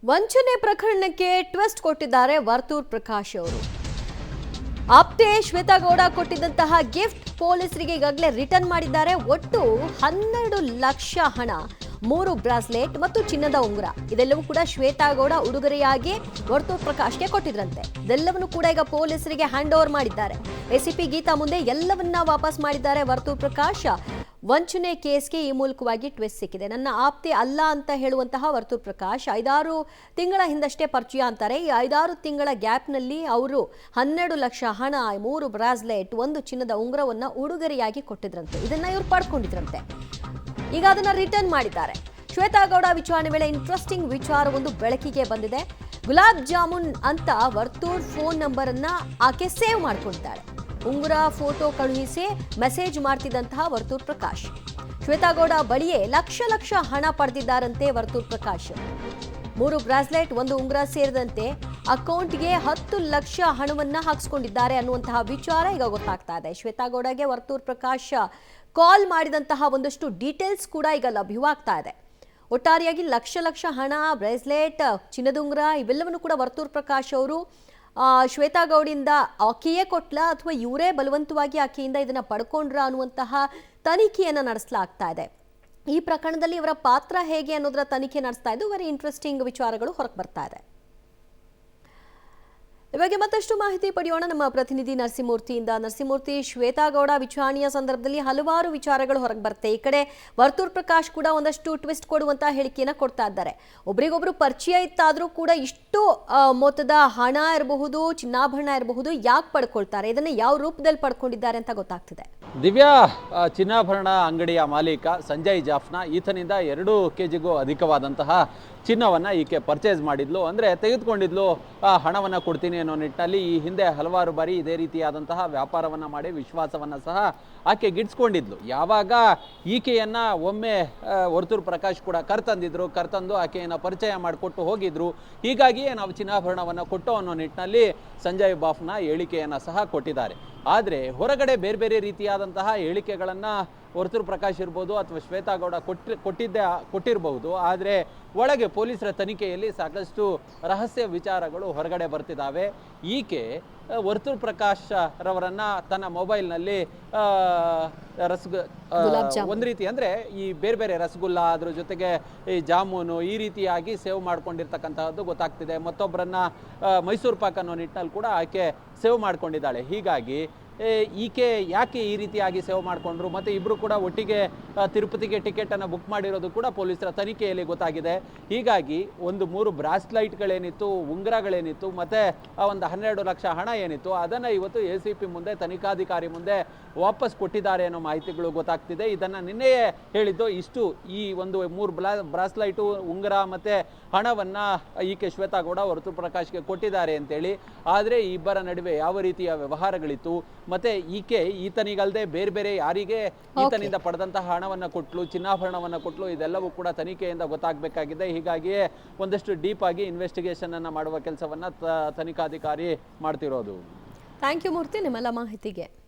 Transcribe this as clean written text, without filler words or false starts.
ವಂಚನೆ ಪ್ರಕರಣಕ್ಕೆ ಟ್ವಿಸ್ಟ್ ಕೊಟ್ಟಿದ್ದಾರೆ ವರ್ತೂರ್ ಪ್ರಕಾಶ್ ಅವರು. ಆಪ್ತೆ ಶ್ವೇತಾ ಗೌಡ ಕೊಟ್ಟಿದ್ದಂತಹ ಗಿಫ್ಟ್ ಪೊಲೀಸರಿಗೆ ಈಗಾಗಲೇ ರಿಟರ್ನ್ ಮಾಡಿದ್ದಾರೆ. ಒಟ್ಟು 12 ಲಕ್ಷ ಹಣ, 3 ಬ್ರಾಸ್ಲೆಟ್ ಮತ್ತು ಚಿನ್ನದ ಉಂಗುರ ಇದೆಲ್ಲವೂ ಕೂಡ ಶ್ವೇತಾ ಗೌಡ ಉಡುಗೊರೆಯಾಗಿ ವರ್ತೂರ್ ಪ್ರಕಾಶ್ಗೆ ಕೊಟ್ಟಿದ್ರಂತೆ. ಇದೆಲ್ಲವನ್ನು ಕೂಡ ಈಗ ಪೊಲೀಸರಿಗೆ ಹ್ಯಾಂಡ್ ಓವರ್ ಮಾಡಿದ್ದಾರೆ. ಎಸಿಪಿ ಗೀತಾ ಮುಂದೆ ಎಲ್ಲವನ್ನ ವಾಪಸ್ ಮಾಡಿದ್ದಾರೆ ವರ್ತೂರ್ ಪ್ರಕಾಶ್. ವಂಚನೆ ಕೇಸ್ಗೆ ಈ ಮೂಲಕವಾಗಿ ಟ್ವಿಸ್ಟ್ ಸಿಕ್ಕಿದೆ. ನನ್ನ ಆಪ್ತೆ ಅಲ್ಲ ಅಂತ ಹೇಳುವಂತಹ ವರ್ತೂರ್ ಪ್ರಕಾಶ್ 5-6 ತಿಂಗಳ ಹಿಂದಷ್ಟೇ ಪರಿಚಯ ಅಂತಾರೆ. ಈ 5-6 ತಿಂಗಳ ಗ್ಯಾಪ್ನಲ್ಲಿ ಅವರು 12 ಲಕ್ಷ ಹಣ, 3 ಬ್ರಾಸ್ಲೆಟ್, 1 ಚಿನ್ನದ ಉಂಗುರವನ್ನ ಉಡುಗೊರೆಯಾಗಿ ಕೊಟ್ಟಿದ್ರಂತೆ. ಇದನ್ನ ಇವರು ಪಡ್ಕೊಂಡಿದ್ರಂತೆ. ಈಗ ಅದನ್ನ ರಿಟರ್ನ್ ಮಾಡಿದ್ದಾರೆ. ಶ್ವೇತಾ ಗೌಡ ವಿಚಾರಣೆ ವೇಳೆ ಇಂಟ್ರೆಸ್ಟಿಂಗ್ ವಿಚಾರವೊಂದು ಬೆಳಕಿಗೆ ಬಂದಿದೆ. ಗುಲಾಬ್ ಜಾಮೂನ್ ಅಂತ ವರ್ತೂರ್ ಫೋನ್ ನಂಬರ್ ಅನ್ನ ಆಕೆ ಸೇವ್ ಮಾಡ್ಕೊಂಡಿದ್ದಾಳೆ. ಉಂಗುರ ಫೋಟೋ ಕಳುಹಿಸಿ ಮೆಸೇಜ್ ಮಾಡ್ತಿದ್ದಂತಹ ವರ್ತೂರ್ ಪ್ರಕಾಶ್. ಶ್ವೇತಾ ಗೌಡ ಬಳಿಯೇ ಲಕ್ಷ ಹಣ ಪಡೆದಿದ್ದಾರಂತೆ ವರ್ತೂರ್ ಪ್ರಕಾಶ್. 3 ಬ್ರಾಸ್ಲೆಟ್, 1 ಉಂಗುರ ಸೇರಿದಂತೆ ಅಕೌಂಟ್ಗೆ 10 ಲಕ್ಷ ಹಣವನ್ನ ಹಾಕಿಸ್ಕೊಂಡಿದ್ದಾರೆ ಅನ್ನುವಂತಹ ವಿಚಾರ ಈಗ ಗೊತ್ತಾಗ್ತಾ ಇದೆ. ಶ್ವೇತಾ ಗೌಡಗೆ ವರ್ತೂರ್ ಪ್ರಕಾಶ್ ಕಾಲ್ ಮಾಡಿದಂತಹ ಒಂದಷ್ಟು ಡೀಟೇಲ್ಸ್ ಕೂಡ ಈಗ ಲಭ್ಯವಾಗ್ತಾ ಇದೆ. ಒಟ್ಟಾರೆಯಾಗಿ ಲಕ್ಷ ಹಣ, ಬ್ರೇಸ್ಲೆಟ್, ಚಿನ್ನದ ಉಂಗುರ ಇವೆಲ್ಲವನ್ನು ಕೂಡ ವರ್ತೂರ್ ಪ್ರಕಾಶ್ ಅವರು ಶ್ವೇತಾ ಗೌಡಿಂದ ಆಕೆಯೇ ಕೊಟ್ಲ ಅಥವಾ ಇವರೇ ಬಲವಂತವಾಗಿ ಆಕೆಯಿಂದ ಇದನ್ನ ಪಡ್ಕೊಂಡ್ರ ಅನ್ನುವಂತಹ ತನಿಖೆಯನ್ನು ನಡೆಸಲಾಗ್ತಾ ಇದೆ. ಈ ಪ್ರಕರಣದಲ್ಲಿ ಇವರ ಪಾತ್ರ ಹೇಗೆ ಅನ್ನೋದರ ತನಿಖೆ ನಡೆಸ್ತಾ ಇದ್ದು ವೆರಿ ಇಂಟ್ರೆಸ್ಟಿಂಗ್ ವಿಚಾರಗಳು ಹೊರಗೆ ಬರ್ತಾ ಇದೆ. ಇವಾಗ ಮತ್ತಷ್ಟು ಮಾಹಿತಿ ಪಡೆಯೋಣ ನಮ್ಮ ಪ್ರತಿನಿಧಿ ನರಸಿಂಹಮೂರ್ತಿಯಿಂದ. ನರಸಿಂಹಮೂರ್ತಿ, ಶ್ವೇತಾ ಗೌಡ ವಿಚಾರಣೆಯ ಸಂದರ್ಭದಲ್ಲಿ ಹಲವಾರು ವಿಚಾರಗಳು ಹೊರಗೆ ಬರುತ್ತೆ. ಈ ಕಡೆ ವರ್ತೂರ್ ಪ್ರಕಾಶ್ ಕೂಡ ಒಂದಷ್ಟು ಟ್ವಿಸ್ಟ್ ಕೊಡುವಂತಹ ಹೇಳಿಕೆಯನ್ನ ಕೊಡ್ತಾ ಇದ್ದಾರೆ. ಒಬ್ರಿಗೊಬ್ರು ಪರಿಚಯ ಇತ್ತಾದ್ರೂ ಕೂಡ ಇಷ್ಟು ಮೊತ್ತದ ಹಣ ಇರಬಹುದು, ಚಿನ್ನಾಭರಣ ಇರಬಹುದು, ಯಾಕೆ ಪಡ್ಕೊಳ್ತಾರೆ, ಇದನ್ನ ಯಾವ ರೂಪದಲ್ಲಿ ಪಡ್ಕೊಂಡಿದ್ದಾರೆ ಅಂತ ಗೊತ್ತಾಗ್ತಿದೆ. ದಿವ್ಯಾ, ಚಿನ್ನಾಭರಣ ಅಂಗಡಿಯ ಮಾಲೀಕ ಸಂಜಯ್ ಜಾಫ್ನ ಈತನಿಂದ 2 kgಗೂ ಅಧಿಕವಾದಂತಹ ಚಿನ್ನವನ್ನು ಈಕೆ ಪರ್ಚೇಸ್ ಮಾಡಿದ್ಲು, ಅಂದರೆ ತೆಗೆದುಕೊಂಡಿದ್ಲು. ಹಣವನ್ನು ಕೊಡ್ತೀನಿ ಅನ್ನೋ ನಿಟ್ಟಿನಲ್ಲಿ ಈ ಹಿಂದೆ ಹಲವಾರು ಬಾರಿ ಇದೇ ರೀತಿಯಾದಂತಹ ವ್ಯಾಪಾರವನ್ನು ಮಾಡಿ ವಿಶ್ವಾಸವನ್ನು ಸಹ ಆಕೆ ಗಿಟ್ಸ್ಕೊಂಡಿದ್ಲು. ಯಾವಾಗ ಈಕೆಯನ್ನು ಒಮ್ಮೆ ವರ್ತೂರ್ ಪ್ರಕಾಶ್ ಕೂಡ ಕರ್ತಂದು ಆಕೆಯನ್ನು ಪರಿಚಯ ಮಾಡಿಕೊಟ್ಟು ಹೋಗಿದ್ರು. ಹೀಗಾಗಿಯೇ ನಾವು ಚಿನ್ನಾಭರಣವನ್ನು ಕೊಟ್ಟು ಅನ್ನೋ ನಿಟ್ಟಿನಲ್ಲಿ ಸಂಜಯ್ ಬಾಫ್ನ ಹೇಳಿಕೆಯನ್ನು ಸಹ ಕೊಟ್ಟಿದ್ದಾರೆ. ಆದರೆ ಹೊರಗಡೆ ಬೇರೆ ಬೇರೆ ರೀತಿಯಾದಂತಹ ಹೇಳಿಕೆಗಳನ್ನು ವರ್ತೂರ್ ಪ್ರಕಾಶ್ ಇರ್ಬೋದು ಅಥವಾ ಶ್ವೇತಾ ಗೌಡ ಕೊಟ್ಟಿರಬಹುದು. ಆದರೆ ಒಳಗೆ ಪೊಲೀಸರ ತನಿಖೆಯಲ್ಲಿ ಸಾಕಷ್ಟು ರಹಸ್ಯ ವಿಚಾರಗಳು ಹೊರಗಡೆ ಬರ್ತಿದ್ದಾವೆ. ಈಕೆ ವರ್ತೂರ್ ಪ್ರಕಾಶ್ ರವರನ್ನ ತನ್ನ ಮೊಬೈಲ್ನಲ್ಲಿ ಒಂದು ರೀತಿ ಅಂದರೆ ಈ ಬೇರೆ ಬೇರೆ ರಸಗುಲ್ಲ, ಅದ್ರ ಜೊತೆಗೆ ಈ ಜಾಮೂನು ಈ ರೀತಿಯಾಗಿ ಸೇವ್ ಮಾಡ್ಕೊಂಡಿರ್ತಕ್ಕಂತಹದ್ದು ಗೊತ್ತಾಗ್ತಿದೆ. ಮತ್ತೊಬ್ಬರನ್ನ ಮೈಸೂರು ಪಾಕ್ ಅನ್ನೋ ನಿಟ್ಟಿನಲ್ಲಿ ಕೂಡ ಆಕೆ ಸೇವ್ ಮಾಡ್ಕೊಂಡಿದ್ದಾಳೆ. ಹೀಗಾಗಿ ಈಕೆ ಯಾಕೆ ಈ ರೀತಿಯಾಗಿ ಸೇವ್ ಮಾಡಿಕೊಂಡ್ರು, ಮತ್ತು ಇಬ್ಬರು ಕೂಡ ಒಟ್ಟಿಗೆ ತಿರುಪತಿಗೆ ಟಿಕೆಟನ್ನು ಬುಕ್ ಮಾಡಿರೋದು ಕೂಡ ಪೊಲೀಸರ ತನಿಖೆಯಲ್ಲಿ ಗೊತ್ತಾಗಿದೆ. ಹೀಗಾಗಿ 3 ಬ್ರಾಸ್ಲೈಟ್ಗಳೇನಿತ್ತು, ಉಂಗುರಗಳೇನಿತ್ತು, ಮತ್ತು ಒಂದು 12 ಲಕ್ಷ ಹಣ ಏನಿತ್ತು ಅದನ್ನು ಇವತ್ತು ACP ಮುಂದೆ, ತನಿಖಾಧಿಕಾರಿ ಮುಂದೆ ವಾಪಸ್ ಕೊಟ್ಟಿದ್ದಾರೆ ಅನ್ನೋ ಮಾಹಿತಿಗಳು ಗೊತ್ತಾಗ್ತಿದೆ. ಇದನ್ನು ನಿನ್ನೆಯೇ ಹೇಳಿದ್ದು. ಈ 3 ಬ್ರಾಸ್ಲೈಟು, ಉಂಗುರ ಮತ್ತು ಹಣವನ್ನು ಈಕೆ ಶ್ವೇತಾ ಗೌಡ ವರ್ತೂರ್ ಪ್ರಕಾಶ್ಗೆ ಕೊಟ್ಟಿದ್ದಾರೆ ಅಂತೇಳಿ. ಆದರೆ ಈ ಇಬ್ಬರ ನಡುವೆ ಯಾವ ರೀತಿಯ ವ್ಯವಹಾರಗಳಿತ್ತು, ಮತ್ತೆ ಈತನಿಗಲ್ಲದೆ ಬೇರೆ ಬೇರೆ ಯಾರಿಗೆ ಈತನಿಂದ ಪಡೆದಂತಹ ಹಣವನ್ನು ಕೊಟ್ಲು, ಚಿನ್ನಾಭರಣವನ್ನು ಕೊಟ್ಲು, ಇದೆಲ್ಲವೂ ಕೂಡ ತನಿಖೆಯಿಂದ ಗೊತ್ತಾಗಬೇಕಾಗಿದೆ. ಹೀಗಾಗಿಯೇ ಒಂದಷ್ಟು ಡೀಪ್ ಆಗಿ ಇನ್ವೆಸ್ಟಿಗೇಷನ್ ಅನ್ನು ಮಾಡುವ ಕೆಲಸವನ್ನ ತನಿಖಾಧಿಕಾರಿ ಮಾಡ್ತಿರೋದು. ಥ್ಯಾಂಕ್ ಯು ಮೂರ್ತಿ, ನಿಮ್ಮೆಲ್ಲ ಮಾಹಿತಿಗೆ.